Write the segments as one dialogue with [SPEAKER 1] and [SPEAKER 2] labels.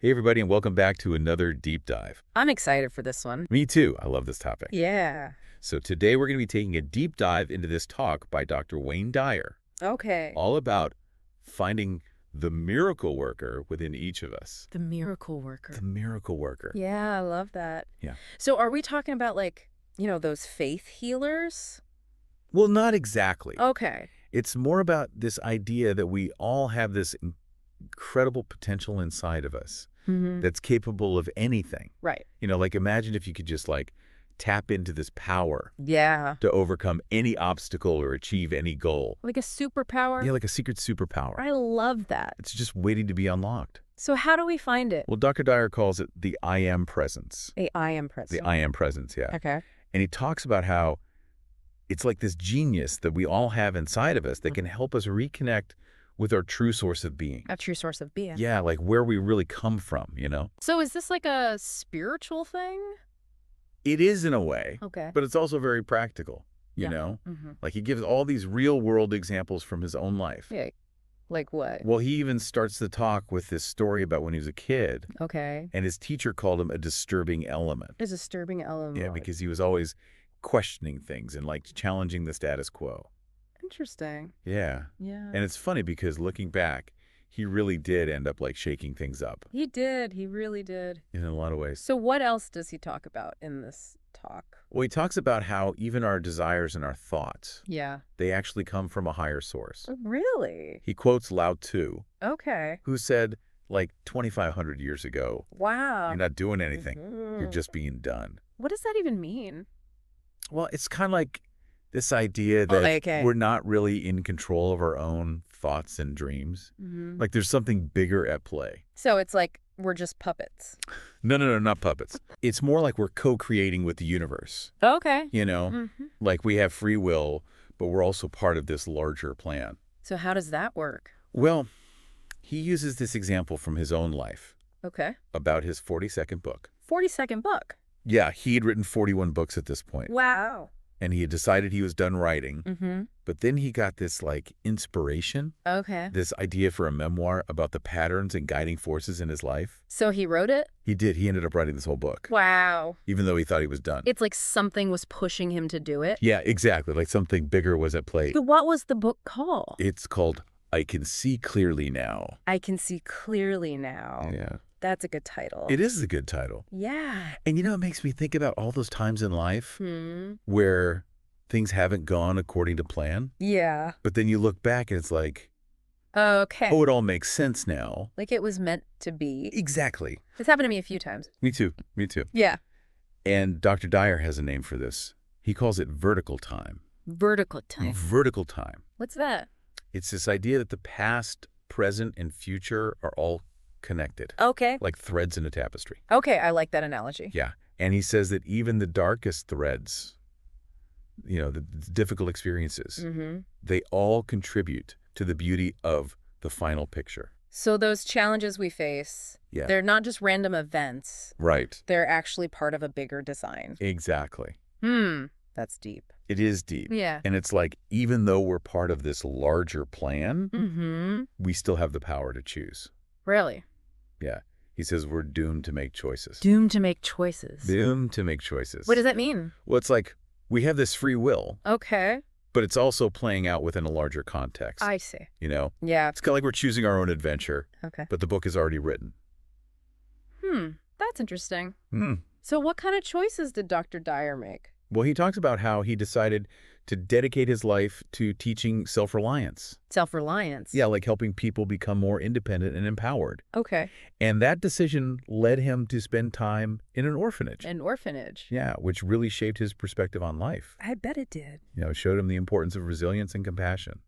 [SPEAKER 1] Hey, everybody, and welcome back to another deep dive.
[SPEAKER 2] I'm excited for this one.
[SPEAKER 1] Me too. I love this topic.
[SPEAKER 2] Yeah.
[SPEAKER 1] So today we're going to be taking a deep dive into this talk by Dr. Wayne Dyer,
[SPEAKER 2] Okay.
[SPEAKER 1] all about finding the miracle worker within each of us.
[SPEAKER 2] The miracle worker.
[SPEAKER 1] The miracle worker.
[SPEAKER 2] Yeah, I love that.
[SPEAKER 1] Yeah.
[SPEAKER 2] So are we talking about those faith healers?
[SPEAKER 1] Well, not exactly.
[SPEAKER 2] Okay.
[SPEAKER 1] It's more about this idea that we all have this incredible potential inside of us that's capable of anything.
[SPEAKER 2] Right.
[SPEAKER 1] Imagine if you could just tap into this power
[SPEAKER 2] Yeah.
[SPEAKER 1] to overcome any obstacle or achieve any goal.
[SPEAKER 2] Like a superpower?
[SPEAKER 1] Yeah, like a secret superpower.
[SPEAKER 2] I love that.
[SPEAKER 1] It's just waiting to be unlocked.
[SPEAKER 2] So how do we find it?
[SPEAKER 1] Well, Dr. Dyer calls it the I am presence.
[SPEAKER 2] I am present.
[SPEAKER 1] The I am presence, yeah.
[SPEAKER 2] Okay.
[SPEAKER 1] And he talks about how it's like this genius that we all have inside of us that can help us reconnect with our true source of being.
[SPEAKER 2] A true source of being.
[SPEAKER 1] Yeah, like where we really come from,
[SPEAKER 2] So is this like a spiritual thing?
[SPEAKER 1] It is in a way,
[SPEAKER 2] Okay.
[SPEAKER 1] but it's also very practical, you
[SPEAKER 2] Yeah.
[SPEAKER 1] know?
[SPEAKER 2] Mm-hmm.
[SPEAKER 1] Like he gives all these real-world examples from his own life.
[SPEAKER 2] Yeah. Like what?
[SPEAKER 1] Well, he even starts the talk with this story about when he was a kid,
[SPEAKER 2] Okay.
[SPEAKER 1] and his teacher called him a disturbing element.
[SPEAKER 2] There's a disturbing element.
[SPEAKER 1] Yeah, because he was always questioning things and challenging the status quo.
[SPEAKER 2] Interesting.
[SPEAKER 1] Yeah.
[SPEAKER 2] Yeah.
[SPEAKER 1] And it's funny because looking back, he really did end up shaking things up
[SPEAKER 2] He did. He really did.
[SPEAKER 1] in a lot of ways.
[SPEAKER 2] So what else does he talk about in this talk?
[SPEAKER 1] Well, he talks about how even our desires and our thoughts,
[SPEAKER 2] Yeah.
[SPEAKER 1] they actually come from a higher source.
[SPEAKER 2] Really?
[SPEAKER 1] He quotes Lao Tzu,
[SPEAKER 2] Okay.
[SPEAKER 1] who said 2,500 years ago,
[SPEAKER 2] Wow.
[SPEAKER 1] you're not doing anything. You're
[SPEAKER 2] Mhm.
[SPEAKER 1] just being done.
[SPEAKER 2] What does that even mean?
[SPEAKER 1] Well, it's kind of like this idea that
[SPEAKER 2] okay.
[SPEAKER 1] we're not really in control of our own thoughts and dreams.
[SPEAKER 2] Mm-hmm.
[SPEAKER 1] Like there's something bigger at play.
[SPEAKER 2] So it's like we're just puppets.
[SPEAKER 1] No, not puppets. It's more like we're co-creating with the universe.
[SPEAKER 2] Okay.
[SPEAKER 1] Mm-hmm. Like we have free will, but we're also part of this larger plan.
[SPEAKER 2] So how does that work?
[SPEAKER 1] Well, he uses this example from his own life
[SPEAKER 2] Okay.
[SPEAKER 1] about his 42nd book.
[SPEAKER 2] 42nd book.
[SPEAKER 1] Yeah, he had written 41 books at this point.
[SPEAKER 2] Wow.
[SPEAKER 1] And he had decided he was done writing.
[SPEAKER 2] Mm-hmm.
[SPEAKER 1] But then he got this inspiration,
[SPEAKER 2] Okay.
[SPEAKER 1] this idea for a memoir about the patterns and guiding forces in his life.
[SPEAKER 2] So he wrote it?
[SPEAKER 1] He did. He ended up writing this whole book,
[SPEAKER 2] Wow.
[SPEAKER 1] even though he thought he was done.
[SPEAKER 2] It's like something was pushing him to do it.
[SPEAKER 1] Yeah, exactly. Like something bigger was at play.
[SPEAKER 2] So what was the book called?
[SPEAKER 1] It's called I Can See Clearly Now.
[SPEAKER 2] I Can See Clearly Now.
[SPEAKER 1] Yeah.
[SPEAKER 2] That's a good title.
[SPEAKER 1] It is a good title.
[SPEAKER 2] Yeah.
[SPEAKER 1] And it makes me think about all those times in life
[SPEAKER 2] Hmm.
[SPEAKER 1] where things haven't gone according to plan.
[SPEAKER 2] Yeah.
[SPEAKER 1] But then you look back and it's like,
[SPEAKER 2] Okay.
[SPEAKER 1] oh, it all makes sense now.
[SPEAKER 2] Like it was meant to be.
[SPEAKER 1] Exactly.
[SPEAKER 2] This happened to me a few times.
[SPEAKER 1] Me too. Me too.
[SPEAKER 2] Yeah.
[SPEAKER 1] And Dr. Dyer has a name for this. He calls it vertical time.
[SPEAKER 2] Vertical time.
[SPEAKER 1] Vertical time.
[SPEAKER 2] What's that?
[SPEAKER 1] It's this idea that the past, present, and future are all connected,
[SPEAKER 2] Okay.
[SPEAKER 1] like threads in a tapestry.
[SPEAKER 2] Okay, I like that analogy.
[SPEAKER 1] Yeah. And he says that even the darkest threads, the difficult experiences,
[SPEAKER 2] Mm-hmm.
[SPEAKER 1] they all contribute to the beauty of the final picture.
[SPEAKER 2] So those challenges we face,
[SPEAKER 1] Yeah.
[SPEAKER 2] they're not just random events.
[SPEAKER 1] Right.
[SPEAKER 2] They're actually part of a bigger design.
[SPEAKER 1] Exactly.
[SPEAKER 2] That's deep.
[SPEAKER 1] It is deep.
[SPEAKER 2] Yeah.
[SPEAKER 1] And it's like, even though we're part of this larger plan,
[SPEAKER 2] Mm-hmm.
[SPEAKER 1] we still have the power to choose.
[SPEAKER 2] Really?
[SPEAKER 1] Yeah. He says we're doomed to make choices.
[SPEAKER 2] Doomed to make choices.
[SPEAKER 1] Doomed to make choices.
[SPEAKER 2] What does that mean?
[SPEAKER 1] Well, it's like we have this free will,
[SPEAKER 2] Okay.
[SPEAKER 1] but it's also playing out within a larger context.
[SPEAKER 2] I see.
[SPEAKER 1] Yeah.
[SPEAKER 2] Yeah.
[SPEAKER 1] It's kind of like we're choosing our own adventure,
[SPEAKER 2] Okay.
[SPEAKER 1] but the book is already written.
[SPEAKER 2] That's interesting.
[SPEAKER 1] Hmm.
[SPEAKER 2] So what kind of choices did Dr. Dyer make?
[SPEAKER 1] Well, he talks about how he decided to dedicate his life to teaching self-reliance.
[SPEAKER 2] Self-reliance.
[SPEAKER 1] Yeah, like helping people become more independent and empowered.
[SPEAKER 2] Okay.
[SPEAKER 1] And that decision led him to spend time in an orphanage.
[SPEAKER 2] An orphanage.
[SPEAKER 1] Yeah, which really shaped his perspective on life.
[SPEAKER 2] I bet it did.
[SPEAKER 1] It showed him the importance of resilience and compassion.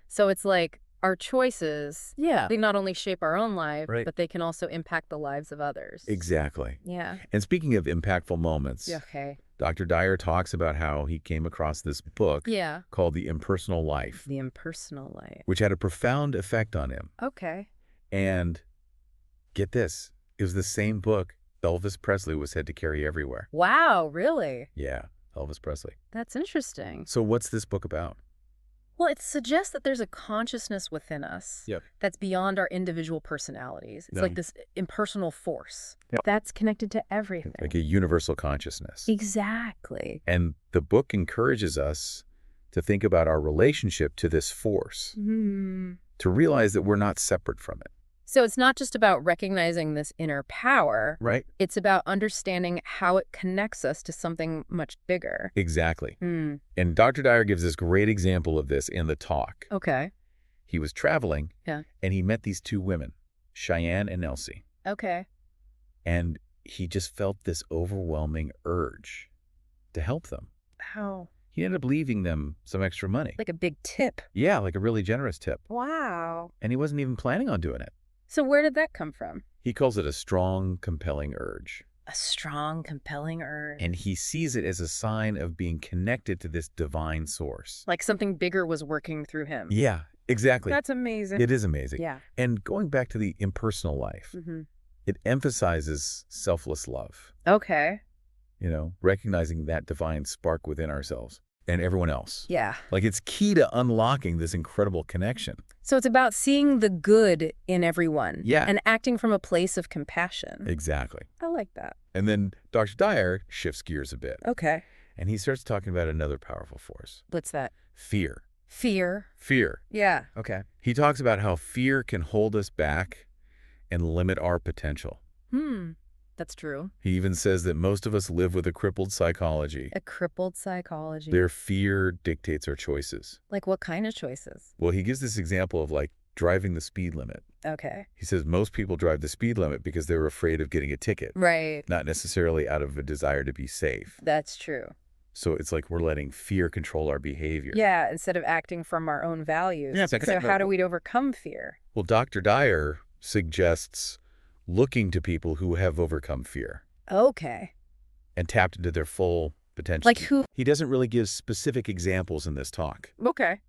[SPEAKER 2] So it's like our choices, they not only shape our own life,
[SPEAKER 1] Right.
[SPEAKER 2] but they can also impact the lives of others.
[SPEAKER 1] Exactly.
[SPEAKER 2] Yeah.
[SPEAKER 1] And speaking of impactful moments,
[SPEAKER 2] Okay.
[SPEAKER 1] Dr. Dyer talks about how he came across this book
[SPEAKER 2] Yeah.
[SPEAKER 1] called The Impersonal Life,
[SPEAKER 2] The impersonal life.
[SPEAKER 1] which had a profound effect on him.
[SPEAKER 2] Okay.
[SPEAKER 1] And get this, it was the same book Elvis Presley was said to carry everywhere.
[SPEAKER 2] Wow, really?
[SPEAKER 1] Yeah, Elvis Presley.
[SPEAKER 2] That's interesting.
[SPEAKER 1] So what's this book about?
[SPEAKER 2] Well, it suggests that there's a consciousness within us
[SPEAKER 1] Yep.
[SPEAKER 2] that's beyond our individual personalities. It's
[SPEAKER 1] Yeah.
[SPEAKER 2] like this impersonal force
[SPEAKER 1] Yep.
[SPEAKER 2] that's connected to everything.
[SPEAKER 1] Like a universal consciousness.
[SPEAKER 2] Exactly.
[SPEAKER 1] And the book encourages us to think about our relationship to this force, to realize that we're not separate from it.
[SPEAKER 2] So it's not just about recognizing this inner power.
[SPEAKER 1] Right.
[SPEAKER 2] It's about understanding how it connects us to something much bigger.
[SPEAKER 1] Exactly. And Dr. Dyer gives this great example of this in the talk.
[SPEAKER 2] Okay.
[SPEAKER 1] He was traveling,
[SPEAKER 2] Yeah.
[SPEAKER 1] and he met these two women, Cheyenne and Elsie.
[SPEAKER 2] Okay.
[SPEAKER 1] And he just felt this overwhelming urge to help them.
[SPEAKER 2] How?
[SPEAKER 1] He ended up leaving them some extra money.
[SPEAKER 2] Like a big tip.
[SPEAKER 1] Yeah, like a really generous tip.
[SPEAKER 2] Wow.
[SPEAKER 1] And he wasn't even planning on doing it.
[SPEAKER 2] So where did that come from?
[SPEAKER 1] He calls it a strong, compelling urge.
[SPEAKER 2] A strong, compelling urge.
[SPEAKER 1] And he sees it as a sign of being connected to this divine source.
[SPEAKER 2] Like something bigger was working through him.
[SPEAKER 1] Yeah, exactly.
[SPEAKER 2] That's amazing.
[SPEAKER 1] It is amazing.
[SPEAKER 2] Yeah.
[SPEAKER 1] And going back to the impersonal life, it emphasizes selfless love.
[SPEAKER 2] Okay.
[SPEAKER 1] You know, recognizing that divine spark within ourselves and everyone else.
[SPEAKER 2] Yeah.
[SPEAKER 1] Like it's key to unlocking this incredible connection.
[SPEAKER 2] So it's about seeing the good in everyone.
[SPEAKER 1] Yeah.
[SPEAKER 2] And acting from a place of compassion.
[SPEAKER 1] Exactly.
[SPEAKER 2] I like that.
[SPEAKER 1] And then Dr. Dyer shifts gears a bit.
[SPEAKER 2] Okay.
[SPEAKER 1] And he starts talking about another powerful force.
[SPEAKER 2] What's that?
[SPEAKER 1] Fear.
[SPEAKER 2] Fear.
[SPEAKER 1] Fear.
[SPEAKER 2] Yeah. Okay.
[SPEAKER 1] He talks about how fear can hold us back and limit our potential.
[SPEAKER 2] That's true.
[SPEAKER 1] He even says that most of us live with a crippled psychology.
[SPEAKER 2] A crippled psychology.
[SPEAKER 1] Their fear dictates our choices.
[SPEAKER 2] Like what kind of choices?
[SPEAKER 1] Well, he gives this example of like driving the speed limit.
[SPEAKER 2] Okay.
[SPEAKER 1] He says most people drive the speed limit because they're afraid of getting a ticket,
[SPEAKER 2] Right.
[SPEAKER 1] not necessarily out of a desire to be safe.
[SPEAKER 2] That's true.
[SPEAKER 1] So it's like we're letting fear control our behavior.
[SPEAKER 2] Yeah, instead of acting from our own values.
[SPEAKER 1] Yeah,
[SPEAKER 2] so how do we overcome fear?
[SPEAKER 1] Well, Dr. Dyer suggests looking to people who have overcome fear
[SPEAKER 2] Okay.
[SPEAKER 1] and tapped into their full potential.
[SPEAKER 2] Like who?
[SPEAKER 1] He doesn't really give specific examples in this talk,
[SPEAKER 2] Okay.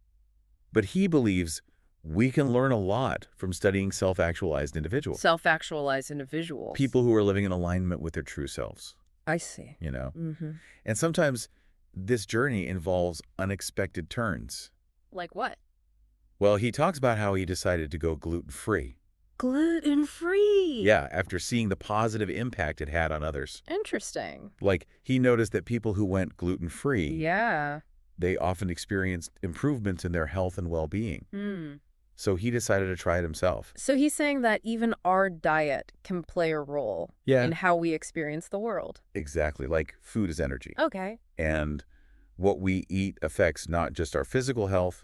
[SPEAKER 1] but he believes we can learn a lot from studying self-actualized individuals.
[SPEAKER 2] Self-actualized individuals.
[SPEAKER 1] People who are living in alignment with their true selves,
[SPEAKER 2] I see.
[SPEAKER 1] you know?
[SPEAKER 2] Mm-hmm.
[SPEAKER 1] And sometimes this journey involves unexpected turns.
[SPEAKER 2] Like what?
[SPEAKER 1] Well, he talks about how he decided to go gluten-free.
[SPEAKER 2] Gluten-free.
[SPEAKER 1] Yeah, after seeing the positive impact it had on others.
[SPEAKER 2] Interesting.
[SPEAKER 1] Like, he noticed that people who went gluten-free,
[SPEAKER 2] Yeah.
[SPEAKER 1] they often experienced improvements in their health and well-being. So he decided to try it himself.
[SPEAKER 2] So he's saying that even our diet can play a role in how we experience the world.
[SPEAKER 1] Exactly. Like, food is energy.
[SPEAKER 2] Okay.
[SPEAKER 1] And what we eat affects not just our physical health,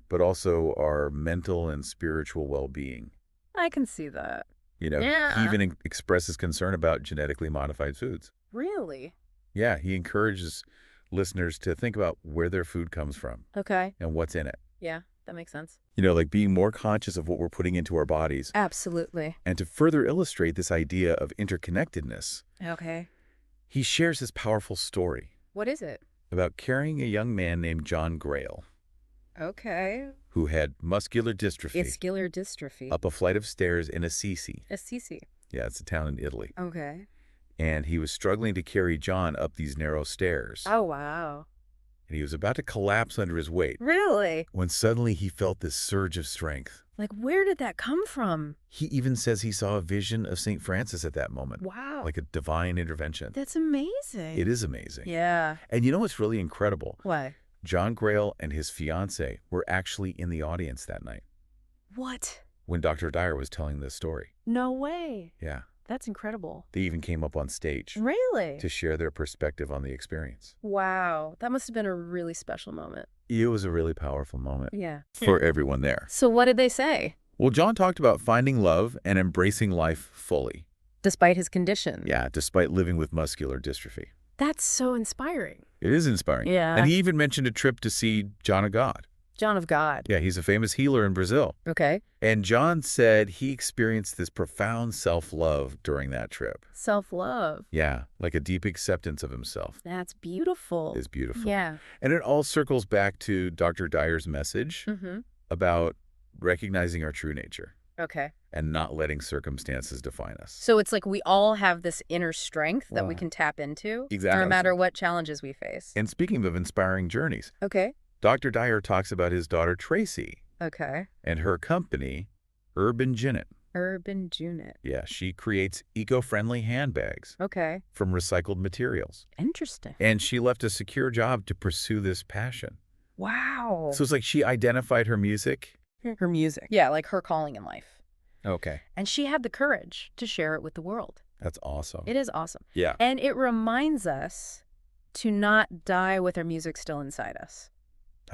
[SPEAKER 1] but also our mental and spiritual well-being.
[SPEAKER 2] I can see that.
[SPEAKER 1] You know, he even expresses concern about genetically modified foods.
[SPEAKER 2] Really?
[SPEAKER 1] Yeah, he encourages listeners to think about where their food comes from
[SPEAKER 2] Okay.
[SPEAKER 1] and what's in it.
[SPEAKER 2] Yeah, that makes sense.
[SPEAKER 1] You know, like being more conscious of what we're putting into our bodies.
[SPEAKER 2] Absolutely.
[SPEAKER 1] And to further illustrate this idea of interconnectedness,
[SPEAKER 2] Okay.
[SPEAKER 1] he shares this powerful story
[SPEAKER 2] What is it?
[SPEAKER 1] about carrying a young man named John Grail,
[SPEAKER 2] Okay.
[SPEAKER 1] who had muscular dystrophy,
[SPEAKER 2] Muscular dystrophy.
[SPEAKER 1] up a flight of stairs in Assisi.
[SPEAKER 2] Assisi.
[SPEAKER 1] Yeah, it's a town in Italy.
[SPEAKER 2] Okay.
[SPEAKER 1] And he was struggling to carry John up these narrow stairs.
[SPEAKER 2] Oh, wow.
[SPEAKER 1] And he was about to collapse under his weight
[SPEAKER 2] Really?
[SPEAKER 1] when suddenly he felt this surge of strength.
[SPEAKER 2] Like, where did that come from?
[SPEAKER 1] He even says he saw a vision of St. Francis at that moment.
[SPEAKER 2] Wow.
[SPEAKER 1] Like a divine intervention.
[SPEAKER 2] That's amazing.
[SPEAKER 1] It is amazing.
[SPEAKER 2] Yeah.
[SPEAKER 1] And you know what's really incredible?
[SPEAKER 2] What?
[SPEAKER 1] John Grail and his fiancée were actually in the audience that night
[SPEAKER 2] What?
[SPEAKER 1] when Dr. Dyer was telling this story.
[SPEAKER 2] No way.
[SPEAKER 1] Yeah.
[SPEAKER 2] That's incredible.
[SPEAKER 1] They even came up on stage
[SPEAKER 2] Really?
[SPEAKER 1] to share their perspective on the experience.
[SPEAKER 2] Wow. That must have been a really special moment.
[SPEAKER 1] It was a really powerful moment
[SPEAKER 2] Yeah.
[SPEAKER 1] for everyone there.
[SPEAKER 2] So what did they say?
[SPEAKER 1] Well, John talked about finding love and embracing life fully.
[SPEAKER 2] Despite his condition.
[SPEAKER 1] Yeah, despite living with muscular dystrophy.
[SPEAKER 2] That's so inspiring.
[SPEAKER 1] It is inspiring.
[SPEAKER 2] Yeah.
[SPEAKER 1] And he even mentioned a trip to see John of God.
[SPEAKER 2] John of God.
[SPEAKER 1] Yeah, he's a famous healer in Brazil.
[SPEAKER 2] Okay.
[SPEAKER 1] And John said he experienced this profound self-love during that trip.
[SPEAKER 2] Self-love.
[SPEAKER 1] Yeah, like a deep acceptance of himself.
[SPEAKER 2] That's beautiful.
[SPEAKER 1] Is beautiful.
[SPEAKER 2] Yeah.
[SPEAKER 1] And it all circles back to Dr. Dyer's message about recognizing our true nature
[SPEAKER 2] Okay.
[SPEAKER 1] and not letting circumstances define us.
[SPEAKER 2] So it's like we all have this inner strength that we can tap into.
[SPEAKER 1] Exactly.
[SPEAKER 2] No matter what challenges we face.
[SPEAKER 1] And speaking of inspiring journeys,
[SPEAKER 2] Okay.
[SPEAKER 1] Dr. Dyer talks about his daughter Tracy
[SPEAKER 2] Okay.
[SPEAKER 1] and her company, Urban Gin.
[SPEAKER 2] Urban Junit.
[SPEAKER 1] Yeah, she creates eco-friendly handbags
[SPEAKER 2] Okay.
[SPEAKER 1] from recycled materials.
[SPEAKER 2] Interesting.
[SPEAKER 1] And she left a secure job to pursue this passion.
[SPEAKER 2] Wow.
[SPEAKER 1] So it's like she identified her music.
[SPEAKER 2] Her music. Yeah, like her calling in life.
[SPEAKER 1] Okay.
[SPEAKER 2] And she had the courage to share it with the world.
[SPEAKER 1] That's awesome.
[SPEAKER 2] It is awesome.
[SPEAKER 1] Yeah.
[SPEAKER 2] And it reminds us to not die with our music still inside us.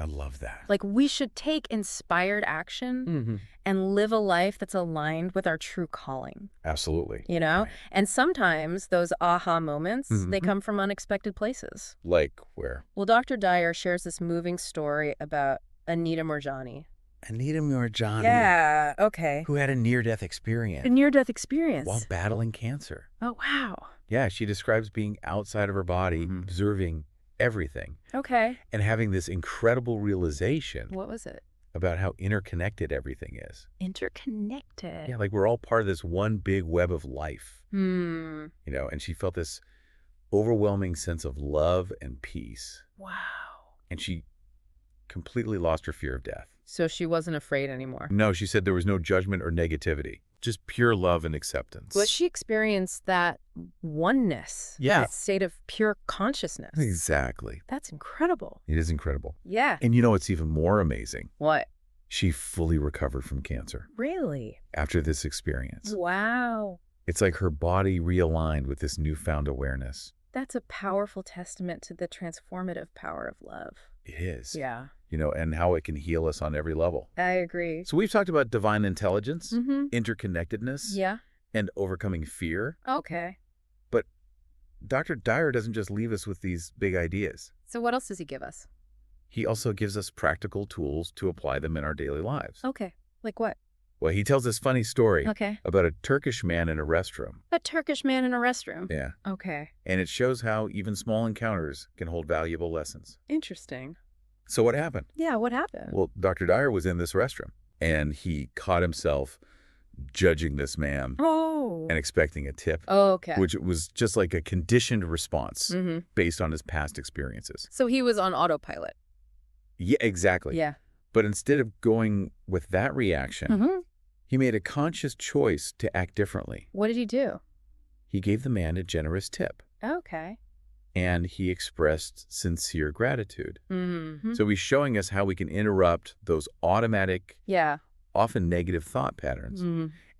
[SPEAKER 1] I love that.
[SPEAKER 2] Like, we should take inspired action and live a life that's aligned with our true calling.
[SPEAKER 1] Absolutely.
[SPEAKER 2] You know?
[SPEAKER 1] Right.
[SPEAKER 2] And sometimes those aha moments, they come from unexpected places.
[SPEAKER 1] Like where?
[SPEAKER 2] Well, Dr. Dyer shares this moving story about Anita Moorjani.
[SPEAKER 1] Anita Moorjani.
[SPEAKER 2] Yeah, okay.
[SPEAKER 1] Who had a near-death experience.
[SPEAKER 2] A near-death experience.
[SPEAKER 1] While battling cancer.
[SPEAKER 2] Oh, wow.
[SPEAKER 1] Yeah, she describes being outside of her body, observing everything,
[SPEAKER 2] Okay.
[SPEAKER 1] and having this incredible realization
[SPEAKER 2] What was it?
[SPEAKER 1] about how interconnected everything is.
[SPEAKER 2] Interconnected.
[SPEAKER 1] Yeah, like we're all part of this one big web of life,
[SPEAKER 2] Hmm.
[SPEAKER 1] you know, and she felt this overwhelming sense of love and peace.
[SPEAKER 2] Wow.
[SPEAKER 1] And she completely lost her fear of death.
[SPEAKER 2] So she wasn't afraid anymore.
[SPEAKER 1] No, she said there was no judgment or negativity, just pure love and acceptance.
[SPEAKER 2] But she experienced that oneness.
[SPEAKER 1] Yeah.
[SPEAKER 2] That state of pure consciousness.
[SPEAKER 1] Exactly.
[SPEAKER 2] That's incredible.
[SPEAKER 1] It is incredible.
[SPEAKER 2] Yeah.
[SPEAKER 1] And you know what's even more amazing?
[SPEAKER 2] What?
[SPEAKER 1] She fully recovered from cancer
[SPEAKER 2] Really?
[SPEAKER 1] after this experience.
[SPEAKER 2] Wow.
[SPEAKER 1] It's like her body realigned with this newfound awareness.
[SPEAKER 2] That's a powerful testament to the transformative power of love.
[SPEAKER 1] It is.
[SPEAKER 2] Yeah.
[SPEAKER 1] You know, and how it can heal us on every level.
[SPEAKER 2] I agree.
[SPEAKER 1] So we've talked about divine intelligence, interconnectedness,
[SPEAKER 2] Yeah.
[SPEAKER 1] and overcoming fear.
[SPEAKER 2] Okay.
[SPEAKER 1] But Dr. Dyer doesn't just leave us with these big ideas.
[SPEAKER 2] So what else does he give us?
[SPEAKER 1] He also gives us practical tools to apply them in our daily lives.
[SPEAKER 2] Okay. Like what?
[SPEAKER 1] Well, he tells this funny story
[SPEAKER 2] Okay.
[SPEAKER 1] about a Turkish man in a restroom.
[SPEAKER 2] A Turkish man in a restroom.
[SPEAKER 1] Yeah.
[SPEAKER 2] Okay.
[SPEAKER 1] And it shows how even small encounters can hold valuable lessons.
[SPEAKER 2] Interesting.
[SPEAKER 1] So what happened?
[SPEAKER 2] Yeah, what happened?
[SPEAKER 1] Well, Dr. Dyer was in this restroom, and he caught himself judging this man
[SPEAKER 2] Oh.
[SPEAKER 1] and expecting a tip,
[SPEAKER 2] Okay.
[SPEAKER 1] which was just like a conditioned response based on his past experiences.
[SPEAKER 2] So he was on autopilot.
[SPEAKER 1] Yeah, exactly.
[SPEAKER 2] Yeah.
[SPEAKER 1] But instead of going with that reaction, he made a conscious choice to act differently.
[SPEAKER 2] What did he do?
[SPEAKER 1] He gave the man a generous tip,
[SPEAKER 2] Okay.
[SPEAKER 1] and he expressed sincere gratitude.
[SPEAKER 2] Mm-hmm.
[SPEAKER 1] So he's showing us how we can interrupt those automatic,
[SPEAKER 2] Yeah.
[SPEAKER 1] often negative thought patterns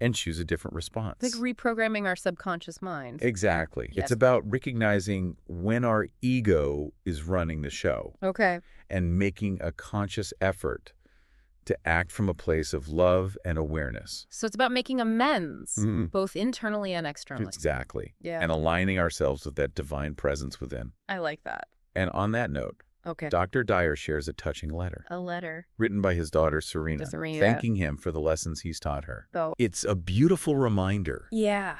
[SPEAKER 1] and choose a different response.
[SPEAKER 2] Like reprogramming our subconscious mind.
[SPEAKER 1] Exactly.
[SPEAKER 2] Yes.
[SPEAKER 1] It's about recognizing when our ego is running the show
[SPEAKER 2] Okay.
[SPEAKER 1] and making a conscious effort to act from a place of love and awareness.
[SPEAKER 2] So it's about making amends, both internally and externally.
[SPEAKER 1] Exactly.
[SPEAKER 2] Yeah.
[SPEAKER 1] And aligning ourselves with that divine presence within.
[SPEAKER 2] I like that.
[SPEAKER 1] And on that note,
[SPEAKER 2] Okay.
[SPEAKER 1] Dr. Dyer shares a touching letter
[SPEAKER 2] A letter.
[SPEAKER 1] written by his daughter, Serena,
[SPEAKER 2] Serena.
[SPEAKER 1] thanking him for the lessons he's taught her.
[SPEAKER 2] So.
[SPEAKER 1] It's a beautiful reminder
[SPEAKER 2] Yeah.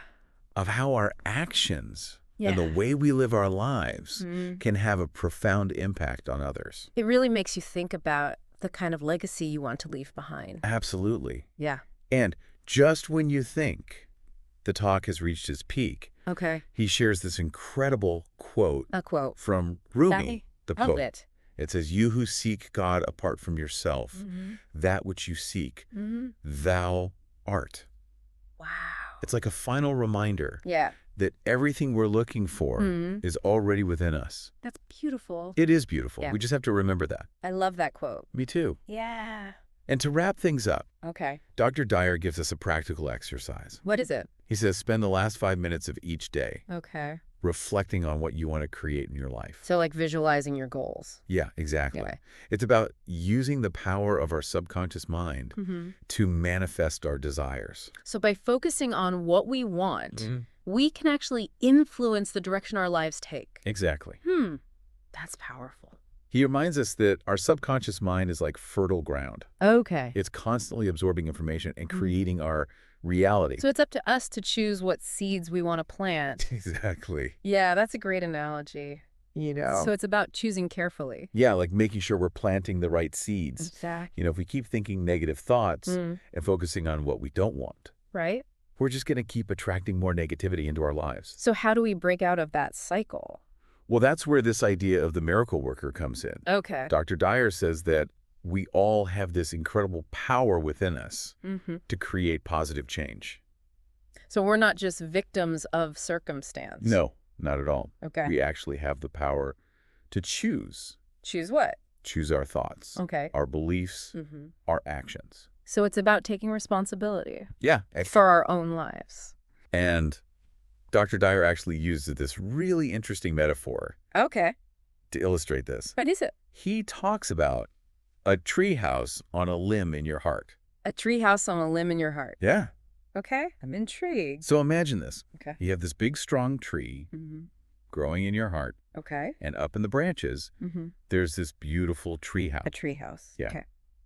[SPEAKER 1] of how our actions
[SPEAKER 2] Yeah.
[SPEAKER 1] and the way we live our lives can have a profound impact on others.
[SPEAKER 2] It really makes you think about the kind of legacy you want to leave behind.
[SPEAKER 1] Absolutely.
[SPEAKER 2] Yeah.
[SPEAKER 1] And just when you think the talk has reached its peak,
[SPEAKER 2] Okay.
[SPEAKER 1] he shares this incredible quote
[SPEAKER 2] A quote.
[SPEAKER 1] from Rumi, the
[SPEAKER 2] Love
[SPEAKER 1] poet.
[SPEAKER 2] it.
[SPEAKER 1] It says, "You who seek God apart from yourself, that which you seek, thou art."
[SPEAKER 2] Wow.
[SPEAKER 1] It's like a final reminder
[SPEAKER 2] Yeah.
[SPEAKER 1] that everything we're looking for is already within us.
[SPEAKER 2] That's beautiful.
[SPEAKER 1] It is beautiful.
[SPEAKER 2] Yeah.
[SPEAKER 1] We just have to remember that.
[SPEAKER 2] I love that quote.
[SPEAKER 1] Me too.
[SPEAKER 2] Yeah.
[SPEAKER 1] And to wrap things up,
[SPEAKER 2] Okay.
[SPEAKER 1] Dr. Dyer gives us a practical exercise.
[SPEAKER 2] What is it?
[SPEAKER 1] He says, spend the last 5 minutes of each day
[SPEAKER 2] Okay.
[SPEAKER 1] reflecting on what you want to create in your life.
[SPEAKER 2] So like visualizing your goals.
[SPEAKER 1] Yeah, exactly.
[SPEAKER 2] Okay.
[SPEAKER 1] It's about using the power of our subconscious mind to manifest our desires.
[SPEAKER 2] So by focusing on what we want, we can actually influence the direction our lives take.
[SPEAKER 1] Exactly.
[SPEAKER 2] That's powerful.
[SPEAKER 1] He reminds us that our subconscious mind is like fertile ground.
[SPEAKER 2] Okay.
[SPEAKER 1] It's constantly absorbing information and creating our reality.
[SPEAKER 2] So it's up to us to choose what seeds we want to plant.
[SPEAKER 1] Exactly.
[SPEAKER 2] Yeah, that's a great analogy.
[SPEAKER 1] You know.
[SPEAKER 2] So it's about choosing carefully.
[SPEAKER 1] Yeah, like making sure we're planting the right seeds.
[SPEAKER 2] Exactly.
[SPEAKER 1] You know, if we keep thinking negative thoughts and focusing on what we don't want,
[SPEAKER 2] Right?
[SPEAKER 1] we're just going to keep attracting more negativity into our lives.
[SPEAKER 2] So how do we break out of that cycle?
[SPEAKER 1] Well, that's where this idea of the miracle worker comes in.
[SPEAKER 2] Okay.
[SPEAKER 1] Dr. Dyer says that we all have this incredible power within us to create positive change.
[SPEAKER 2] So we're not just victims of circumstance.
[SPEAKER 1] No, not at all.
[SPEAKER 2] Okay.
[SPEAKER 1] We actually have the power to choose.
[SPEAKER 2] Choose what?
[SPEAKER 1] Choose our thoughts,
[SPEAKER 2] Okay.
[SPEAKER 1] our beliefs, our actions.
[SPEAKER 2] So it's about taking responsibility
[SPEAKER 1] Yeah.
[SPEAKER 2] for our own lives.
[SPEAKER 1] And Dr. Dyer actually uses this really interesting metaphor
[SPEAKER 2] Okay.
[SPEAKER 1] to illustrate this.
[SPEAKER 2] What is it?
[SPEAKER 1] He talks about a treehouse on a limb in your heart.
[SPEAKER 2] A treehouse on a limb in your heart.
[SPEAKER 1] Yeah.
[SPEAKER 2] Okay. I'm intrigued.
[SPEAKER 1] So imagine this.
[SPEAKER 2] Okay.
[SPEAKER 1] You have this big, strong tree growing in your heart,
[SPEAKER 2] Okay.
[SPEAKER 1] and up in the branches, there's this beautiful treehouse.
[SPEAKER 2] A treehouse.
[SPEAKER 1] Yeah.
[SPEAKER 2] Okay.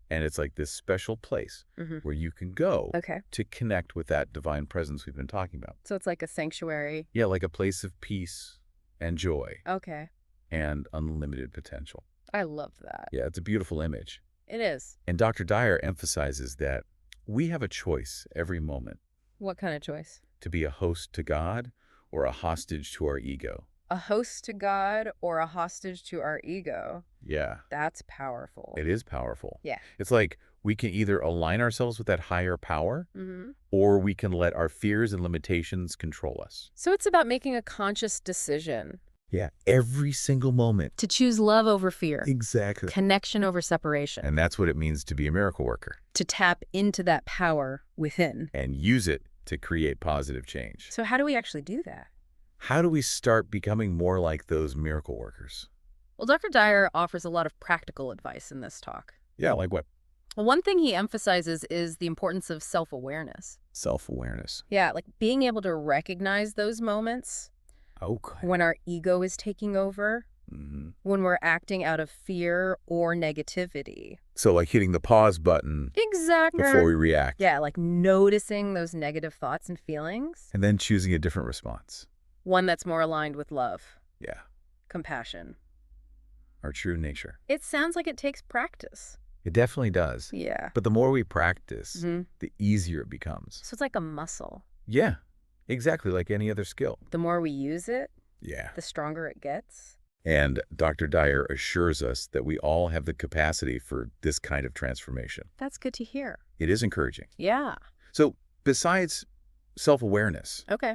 [SPEAKER 1] And it's like this special place where you can go
[SPEAKER 2] Okay.
[SPEAKER 1] to connect with that divine presence we've been talking about.
[SPEAKER 2] So it's like a sanctuary.
[SPEAKER 1] Yeah, like a place of peace and joy
[SPEAKER 2] Okay.
[SPEAKER 1] and unlimited potential.
[SPEAKER 2] I love that.
[SPEAKER 1] Yeah, it's a beautiful image.
[SPEAKER 2] It is.
[SPEAKER 1] And Dr. Dyer emphasizes that we have a choice every moment
[SPEAKER 2] What kind of choice?
[SPEAKER 1] to be a host to God or a hostage to our ego.
[SPEAKER 2] A host to God or a hostage to our ego.
[SPEAKER 1] Yeah,
[SPEAKER 2] That's powerful.
[SPEAKER 1] it is powerful.
[SPEAKER 2] Yeah.
[SPEAKER 1] It's like we can either align ourselves with that higher power
[SPEAKER 2] Mhm.
[SPEAKER 1] or we can let our fears and limitations control us.
[SPEAKER 2] So it's about making a conscious decision
[SPEAKER 1] Yeah, every single moment.
[SPEAKER 2] to choose love over fear,
[SPEAKER 1] Exactly.
[SPEAKER 2] connection over separation,
[SPEAKER 1] And that's what it means to be a miracle worker
[SPEAKER 2] to tap into that power within.
[SPEAKER 1] and use it to create positive change.
[SPEAKER 2] So how do we actually do that?
[SPEAKER 1] How do we start becoming more like those miracle workers?
[SPEAKER 2] Well, Dr. Dyer offers a lot of practical advice in this talk.
[SPEAKER 1] Yeah, like what?
[SPEAKER 2] Well, one thing he emphasizes is the importance of self-awareness.
[SPEAKER 1] Self-awareness.
[SPEAKER 2] Yeah, like being able to recognize those moments
[SPEAKER 1] Okay.
[SPEAKER 2] when our ego is taking over, when we're acting out of fear or negativity.
[SPEAKER 1] So like hitting the pause button
[SPEAKER 2] Exactly.
[SPEAKER 1] before we react.
[SPEAKER 2] Yeah, like noticing those negative thoughts and feelings.
[SPEAKER 1] And then choosing a different response.
[SPEAKER 2] One that's more aligned with love,
[SPEAKER 1] Yeah,
[SPEAKER 2] compassion.
[SPEAKER 1] our true nature.
[SPEAKER 2] It sounds like it takes practice.
[SPEAKER 1] It definitely does.
[SPEAKER 2] Yeah.
[SPEAKER 1] But the more we practice,
[SPEAKER 2] Mhm.
[SPEAKER 1] the easier it becomes.
[SPEAKER 2] So it's like a muscle.
[SPEAKER 1] Yeah, exactly like any other skill.
[SPEAKER 2] The more we use it,
[SPEAKER 1] Yeah.
[SPEAKER 2] the stronger it gets.
[SPEAKER 1] And Dr. Dyer assures us that we all have the capacity for this kind of transformation.
[SPEAKER 2] That's good to hear.
[SPEAKER 1] It is encouraging.
[SPEAKER 2] Yeah.
[SPEAKER 1] So besides self-awareness,
[SPEAKER 2] Okay.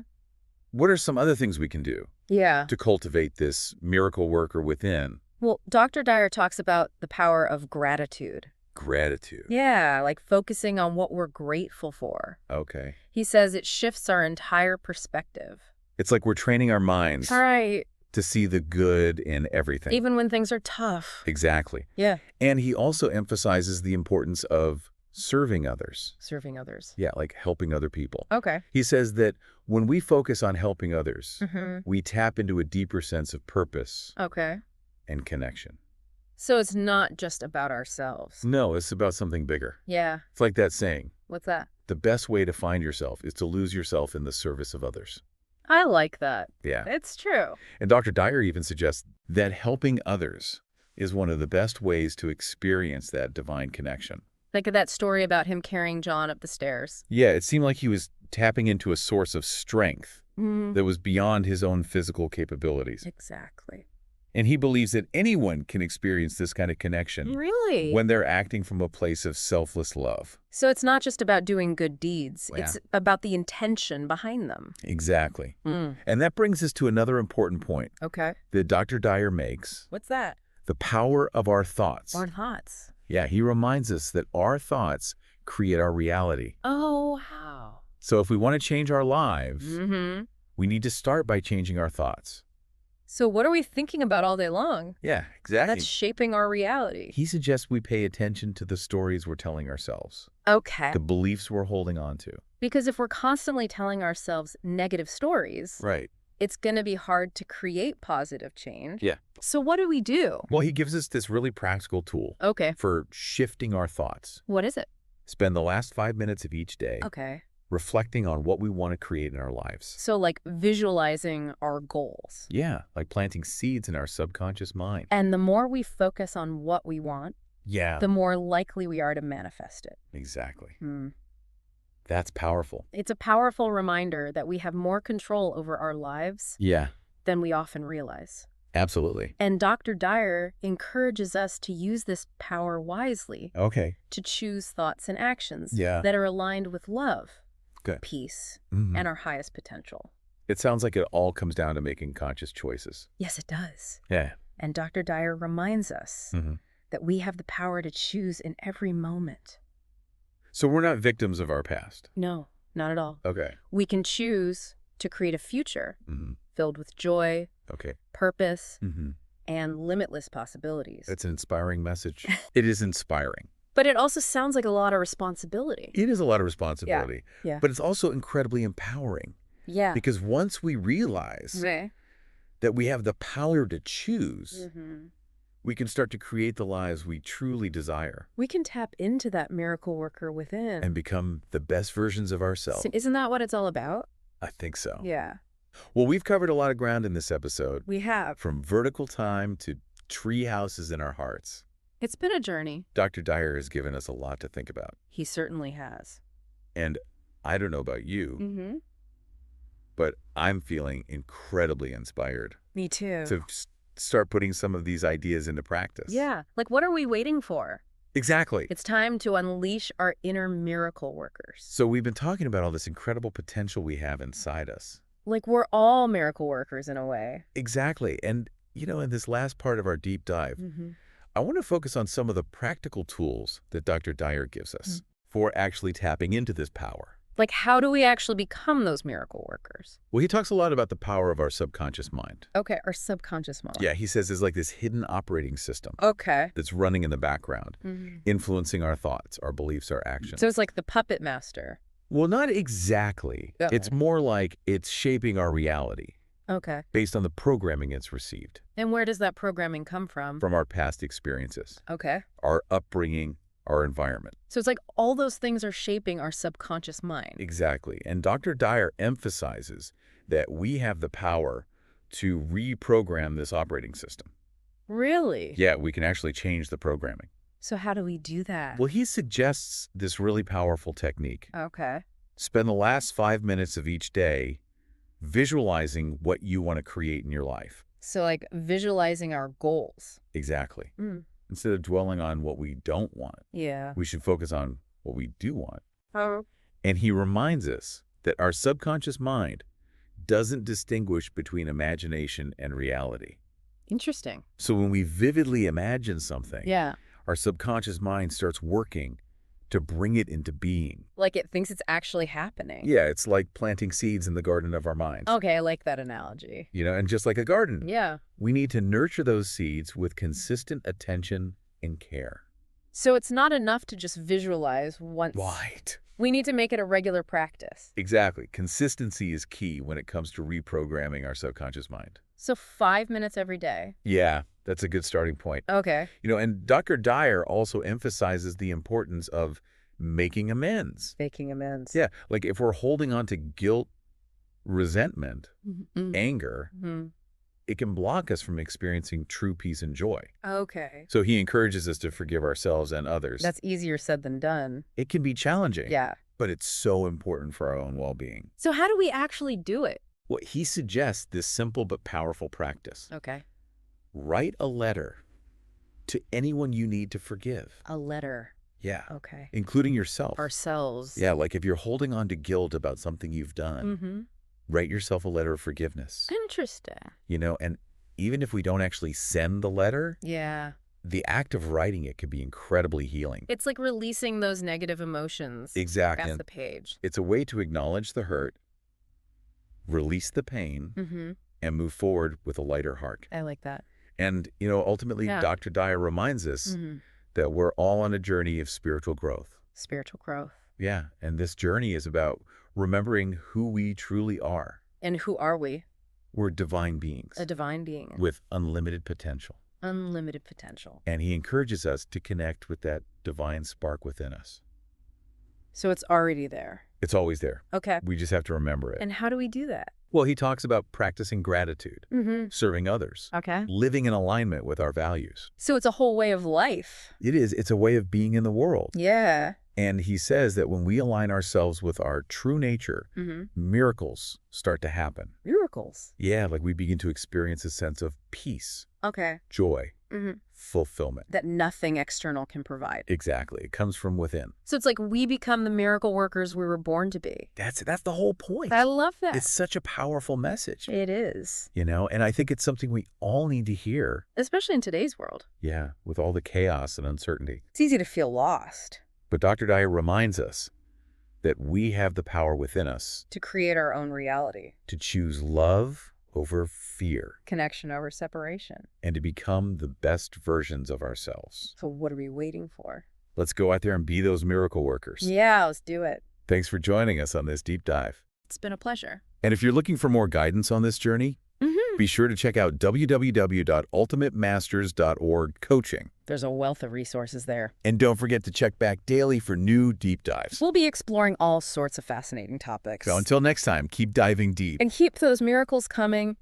[SPEAKER 1] what are some other things we can do
[SPEAKER 2] Yeah.
[SPEAKER 1] to cultivate this miracle worker within?
[SPEAKER 2] Well, Dr. Dyer talks about the power of gratitude.
[SPEAKER 1] Gratitude.
[SPEAKER 2] Yeah, like focusing on what we're grateful for.
[SPEAKER 1] Okay.
[SPEAKER 2] He says it shifts our entire perspective.
[SPEAKER 1] It's like we're training our minds
[SPEAKER 2] All right.
[SPEAKER 1] to see the good in everything.
[SPEAKER 2] Even when things are tough.
[SPEAKER 1] Exactly.
[SPEAKER 2] Yeah.
[SPEAKER 1] And he also emphasizes the importance of serving others.
[SPEAKER 2] Serving others.
[SPEAKER 1] Yeah, like helping other people.
[SPEAKER 2] Okay.
[SPEAKER 1] He says that when we focus on helping others,
[SPEAKER 2] Mm-hmm.
[SPEAKER 1] we tap into a deeper sense of purpose
[SPEAKER 2] Okay.
[SPEAKER 1] and connection.
[SPEAKER 2] So it's not just about ourselves.
[SPEAKER 1] No, it's about something bigger.
[SPEAKER 2] Yeah.
[SPEAKER 1] It's like that saying,
[SPEAKER 2] What's that?
[SPEAKER 1] the best way to find yourself is to lose yourself in the service of others.
[SPEAKER 2] I like that.
[SPEAKER 1] Yeah.
[SPEAKER 2] It's true.
[SPEAKER 1] And Dr. Dyer even suggests that helping others is one of the best ways to experience that divine connection.
[SPEAKER 2] Think of that story about him carrying John up the stairs.
[SPEAKER 1] Yeah, it seemed like he was tapping into a source of strength
[SPEAKER 2] Mm.
[SPEAKER 1] that was beyond his own physical capabilities.
[SPEAKER 2] Exactly.
[SPEAKER 1] And he believes that anyone can experience this kind of connection
[SPEAKER 2] Really?
[SPEAKER 1] when they're acting from a place of selfless love.
[SPEAKER 2] So it's not just about doing good deeds.
[SPEAKER 1] Yeah.
[SPEAKER 2] It's about the intention behind them.
[SPEAKER 1] Exactly.
[SPEAKER 2] Mm.
[SPEAKER 1] And that brings us to another important point
[SPEAKER 2] Okay.
[SPEAKER 1] that Dr. Dyer makes,
[SPEAKER 2] What's that?
[SPEAKER 1] the power of our thoughts.
[SPEAKER 2] Our thoughts.
[SPEAKER 1] Yeah, he reminds us that our thoughts create our reality.
[SPEAKER 2] Oh, how?
[SPEAKER 1] So if we want to change our lives,
[SPEAKER 2] Mm-hmm.
[SPEAKER 1] we need to start by changing our thoughts.
[SPEAKER 2] So what are we thinking about all day long?
[SPEAKER 1] Yeah, exactly.
[SPEAKER 2] That's shaping our reality.
[SPEAKER 1] He suggests we pay attention to the stories we're telling ourselves,
[SPEAKER 2] Okay.
[SPEAKER 1] the beliefs we're holding on to.
[SPEAKER 2] Because if we're constantly telling ourselves negative stories,
[SPEAKER 1] Right.
[SPEAKER 2] it's going to be hard to create positive change.
[SPEAKER 1] Yeah.
[SPEAKER 2] So what do we do?
[SPEAKER 1] Well, he gives us this really practical tool
[SPEAKER 2] Okay.
[SPEAKER 1] for shifting our thoughts.
[SPEAKER 2] What is it?
[SPEAKER 1] Spend the last 5 minutes of each day
[SPEAKER 2] Okay.
[SPEAKER 1] reflecting on what we want to create in our lives.
[SPEAKER 2] So like visualizing our goals.
[SPEAKER 1] Yeah, like planting seeds in our subconscious mind.
[SPEAKER 2] And the more we focus on what we want,
[SPEAKER 1] Yeah,
[SPEAKER 2] the more likely we are to manifest it.
[SPEAKER 1] exactly.
[SPEAKER 2] Hmm.
[SPEAKER 1] That's powerful.
[SPEAKER 2] It's a powerful reminder that we have more control over our lives
[SPEAKER 1] Yeah.
[SPEAKER 2] than we often realize.
[SPEAKER 1] Absolutely.
[SPEAKER 2] And Dr. Dyer encourages us to use this power wisely,
[SPEAKER 1] Okay.
[SPEAKER 2] to choose thoughts and actions
[SPEAKER 1] Yeah.
[SPEAKER 2] that are aligned with love,
[SPEAKER 1] Good.
[SPEAKER 2] peace,
[SPEAKER 1] Hmm.
[SPEAKER 2] and our highest potential.
[SPEAKER 1] It sounds like it all comes down to making conscious choices.
[SPEAKER 2] Yes, it does.
[SPEAKER 1] Yeah.
[SPEAKER 2] And Dr. Dyer reminds us
[SPEAKER 1] Hmm.
[SPEAKER 2] that we have the power to choose in every moment.
[SPEAKER 1] So we're not victims of our past.
[SPEAKER 2] No, not at all.
[SPEAKER 1] Okay.
[SPEAKER 2] We can choose to create a future
[SPEAKER 1] Hmm.
[SPEAKER 2] filled with joy,
[SPEAKER 1] Okay.
[SPEAKER 2] purpose,
[SPEAKER 1] Hmm.
[SPEAKER 2] and limitless possibilities.
[SPEAKER 1] It's an inspiring message. It is inspiring.
[SPEAKER 2] But it also sounds like a lot of responsibility.
[SPEAKER 1] It is a lot of responsibility,
[SPEAKER 2] Yeah.
[SPEAKER 1] but it's also incredibly empowering.
[SPEAKER 2] Yeah.
[SPEAKER 1] Because once we realize that we have the power to choose, we can start to create the lives we truly desire
[SPEAKER 2] We can tap into that miracle worker within.
[SPEAKER 1] and become the best versions of ourselves.
[SPEAKER 2] Isn't that what it's all about?
[SPEAKER 1] I think so.
[SPEAKER 2] Yeah.
[SPEAKER 1] Well, we've covered a lot of ground in this episode,
[SPEAKER 2] We have.
[SPEAKER 1] from vertical time to tree houses in our hearts.
[SPEAKER 2] It's been a journey.
[SPEAKER 1] Dr. Dyer has given us a lot to think about.
[SPEAKER 2] He certainly has.
[SPEAKER 1] And I don't know about you, but I'm feeling incredibly inspired
[SPEAKER 2] Me too.
[SPEAKER 1] to start putting some of these ideas into practice.
[SPEAKER 2] Yeah. Like, what are we waiting for?
[SPEAKER 1] Exactly.
[SPEAKER 2] It's time to unleash our inner miracle workers.
[SPEAKER 1] So we've been talking about all this incredible potential we have inside us.
[SPEAKER 2] Like, we're all miracle workers in a way.
[SPEAKER 1] Exactly. And, in this last part of our deep dive, I want to focus on some of the practical tools that Dr. Dyer gives us for actually tapping into this power.
[SPEAKER 2] Like, how do we actually become those miracle workers?
[SPEAKER 1] Well, he talks a lot about the power of our subconscious mind.
[SPEAKER 2] Okay, our subconscious mind.
[SPEAKER 1] Yeah, he says it's like this hidden operating system
[SPEAKER 2] Okay.
[SPEAKER 1] that's running in the background, influencing our thoughts, our beliefs, our actions.
[SPEAKER 2] So it's like the puppet master.
[SPEAKER 1] Well, not exactly.
[SPEAKER 2] Uh-oh.
[SPEAKER 1] It's more like it's shaping our reality
[SPEAKER 2] Okay.
[SPEAKER 1] based on the programming it's received
[SPEAKER 2] And where does that programming come from?
[SPEAKER 1] from our past experiences,
[SPEAKER 2] Okay.
[SPEAKER 1] our upbringing, our environment.
[SPEAKER 2] So it's like all those things are shaping our subconscious mind.
[SPEAKER 1] Exactly. And Dr. Dyer emphasizes that we have the power to reprogram this operating system.
[SPEAKER 2] Really?
[SPEAKER 1] Yeah, we can actually change the programming.
[SPEAKER 2] So how do we do that?
[SPEAKER 1] Well, he suggests this really powerful technique.
[SPEAKER 2] Okay.
[SPEAKER 1] Spend the last 5 minutes of each day visualizing what you want to create in your life.
[SPEAKER 2] So like visualizing our goals.
[SPEAKER 1] Exactly. Instead of dwelling on what we don't want,
[SPEAKER 2] Yeah.
[SPEAKER 1] we should focus on what we do want.
[SPEAKER 2] Oh.
[SPEAKER 1] And he reminds us that our subconscious mind doesn't distinguish between imagination and reality.
[SPEAKER 2] Interesting.
[SPEAKER 1] So when we vividly imagine something,
[SPEAKER 2] Yeah.
[SPEAKER 1] our subconscious mind starts working to bring it into being.
[SPEAKER 2] Like it thinks it's actually happening.
[SPEAKER 1] Yeah, it's like planting seeds in the garden of our minds.
[SPEAKER 2] Okay, I like that analogy.
[SPEAKER 1] And just like a garden,
[SPEAKER 2] Yeah.
[SPEAKER 1] we need to nurture those seeds with consistent attention and care.
[SPEAKER 2] So it's not enough to just visualize once.
[SPEAKER 1] Right.
[SPEAKER 2] We need to make it a regular practice.
[SPEAKER 1] Exactly. Consistency is key when it comes to reprogramming our subconscious mind.
[SPEAKER 2] So 5 minutes every day.
[SPEAKER 1] Yeah, that's a good starting point.
[SPEAKER 2] Okay.
[SPEAKER 1] And Dr. Dyer also emphasizes the importance of making amends.
[SPEAKER 2] Making amends.
[SPEAKER 1] Yeah, like if we're holding on to guilt, resentment, anger, it can block us from experiencing true peace and joy.
[SPEAKER 2] Okay.
[SPEAKER 1] So he encourages us to forgive ourselves and others.
[SPEAKER 2] That's easier said than done.
[SPEAKER 1] It can be challenging,
[SPEAKER 2] Yeah.
[SPEAKER 1] but it's so important for our own well-being.
[SPEAKER 2] So how do we actually do it?
[SPEAKER 1] Well, he suggests this simple but powerful practice.
[SPEAKER 2] Okay.
[SPEAKER 1] Write a letter to anyone you need to forgive.
[SPEAKER 2] A letter.
[SPEAKER 1] Yeah.
[SPEAKER 2] Okay.
[SPEAKER 1] Including yourself.
[SPEAKER 2] Ourselves.
[SPEAKER 1] Yeah, like if you're holding on to guilt about something you've done, write yourself a letter of forgiveness.
[SPEAKER 2] Interesting.
[SPEAKER 1] And even if we don't actually send the letter,
[SPEAKER 2] Yeah.
[SPEAKER 1] the act of writing it could be incredibly healing.
[SPEAKER 2] It's like releasing those negative emotions.
[SPEAKER 1] Exactly.
[SPEAKER 2] That's
[SPEAKER 1] And
[SPEAKER 2] the page.
[SPEAKER 1] it's a way to acknowledge the hurt, release the pain, and move forward with a lighter heart.
[SPEAKER 2] I like that.
[SPEAKER 1] And, ultimately,
[SPEAKER 2] Yeah.
[SPEAKER 1] Dr. Dyer reminds us that we're all on a journey of spiritual growth.
[SPEAKER 2] Spiritual growth.
[SPEAKER 1] Yeah, and this journey is about remembering who we truly are.
[SPEAKER 2] And who are we?
[SPEAKER 1] We're divine beings
[SPEAKER 2] A divine being.
[SPEAKER 1] with unlimited potential.
[SPEAKER 2] Unlimited potential.
[SPEAKER 1] And he encourages us to connect with that divine spark within us.
[SPEAKER 2] So it's already there.
[SPEAKER 1] It's always there.
[SPEAKER 2] Okay.
[SPEAKER 1] We just have to remember it.
[SPEAKER 2] And how do we do that?
[SPEAKER 1] Well, he talks about practicing gratitude, serving others,
[SPEAKER 2] Okay.
[SPEAKER 1] living in alignment with our values.
[SPEAKER 2] So it's a whole way of life.
[SPEAKER 1] It is. It's a way of being in the world.
[SPEAKER 2] Yeah.
[SPEAKER 1] And he says that when we align ourselves with our true nature, miracles start to happen.
[SPEAKER 2] Miracles?
[SPEAKER 1] Yeah, like we begin to experience a sense of peace, joy, fulfillment.
[SPEAKER 2] That nothing external can provide.
[SPEAKER 1] Exactly. It comes from within.
[SPEAKER 2] So it's like we become the miracle workers we were born to be.
[SPEAKER 1] That's the whole point.
[SPEAKER 2] I love that.
[SPEAKER 1] It's such a powerful message.
[SPEAKER 2] It is.
[SPEAKER 1] You know, and I think it's something we all need to hear.
[SPEAKER 2] Especially in today's world.
[SPEAKER 1] Yeah, with all the chaos and uncertainty.
[SPEAKER 2] It's easy to feel lost.
[SPEAKER 1] But Dr. Dyer reminds us that we have the power within us
[SPEAKER 2] to create our own reality.
[SPEAKER 1] To choose love over fear.
[SPEAKER 2] Connection over separation.
[SPEAKER 1] And to become the best versions of ourselves.
[SPEAKER 2] So what are we waiting for?
[SPEAKER 1] Let's go out there and be those miracle workers.
[SPEAKER 2] Yeah, let's do it.
[SPEAKER 1] Thanks for joining us on this deep dive.
[SPEAKER 2] It's been a pleasure.
[SPEAKER 1] And if you're looking for more guidance on this journey, be sure to check out www.ultimatemasters.org coaching.
[SPEAKER 2] There's a wealth of resources there.
[SPEAKER 1] And don't forget to check back daily for new deep dives.
[SPEAKER 2] We'll be exploring all sorts of fascinating topics.
[SPEAKER 1] So until next time, keep diving deep.
[SPEAKER 2] And keep those miracles coming.